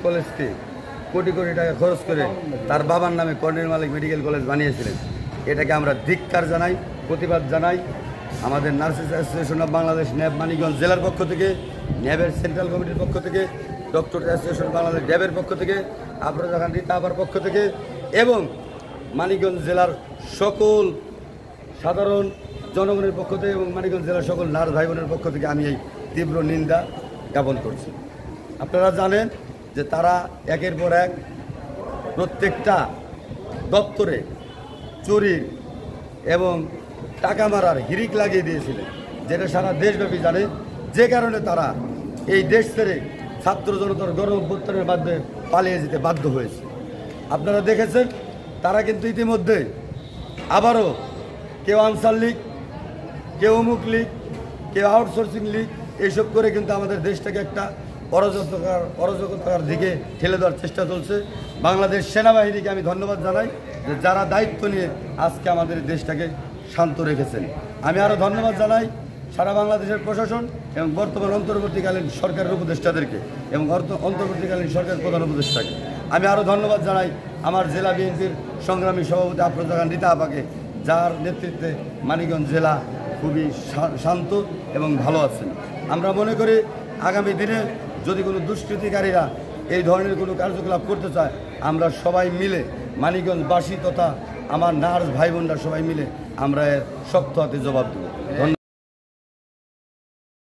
কলেজকে কোটি কোটি টাকা খরচ করে তার বাবার নামে কর্নেল মালিক মেডিকেল কলেজ বানিয়েছিলেন। এটাকে আমরা ধিক্কার জানাই, প্রতিবাদ জানাই। আমাদের nurses association of Bangladesh NAB Manikganj জেলার পক্ষ থেকে, ন্যাবের সেন্ট্রাল কমিটির পক্ষ থেকে, ডক্টর অ্যাসোসিয়েশন বাংলাদেশ ড্যাবের পক্ষ থেকে, আফরোজা খান রীতা আপার পক্ষ থেকে এবং মানিকগঞ্জ জেলার সকল সাধারণ জনগণের পক্ষ থেকে এবং মানিকগঞ্জ জেলার সকল নার্স ভাই বোনের পক্ষ থেকে আমি এই তীব্র নিন্দা জ্ঞাপন করছি। আপনারা জানেন যে তারা একের পর এক প্রত্যেকটা দপ্তরে চুরির এবং টাকা মারার হিরিক লাগিয়ে দিয়েছিলেন, যেটা সারা দেশব্যাপী জানে, যে কারণে তারা এই দেশ ছেড়ে ছাত্র জনতার গণ অভ্যুত্থানের মাধ্যমে পালিয়ে যেতে বাধ্য হয়েছে। আপনারা দেখেছেন তারা কিন্তু ইতিমধ্যে আবারও কেউ আনসার লীগ, কেউ অমুক লীগ, কেউ আউটসোর্সিং লীগ এইসব করে কিন্তু আমাদের দেশটাকে একটা অরাজকতার দিকে ঠেলে দেওয়ার চেষ্টা চলছে। বাংলাদেশ সেনাবাহিনীকে আমি ধন্যবাদ জানাই যে যারা দায়িত্ব নিয়ে আজকে আমাদের দেশটাকে শান্ত রেখেছেন। আমি আরও ধন্যবাদ জানাই সারা বাংলাদেশের প্রশাসন এবং বর্তমান অন্তর্বর্তীকালীন সরকারের উপদেষ্টাদেরকে এবং অন্তর্বর্তীকালীন সরকার প্রধান উপদেষ্টাকে। আমি আরও ধন্যবাদ জানাই আমার জেলা বিএনপির সংগ্রামী সভাপতি আফরোজা খান রীতা আপাকে, যার নেতৃত্বে মানিকগঞ্জ জেলা খুবই শান্ত এবং ভালো আছেন। আমরা মনে করি আগামী দিনে যদি কোনো দুষ্কৃতিকারীরা এই ধরনের কোনো কার্যকলাপ করতে চায়, আমরা সবাই মিলে মানিকগঞ্জবাসী তথা আমার নার্স ভাই বোনরা সবাই মিলে আমরা এর শক্ত হাতে জবাব দেব।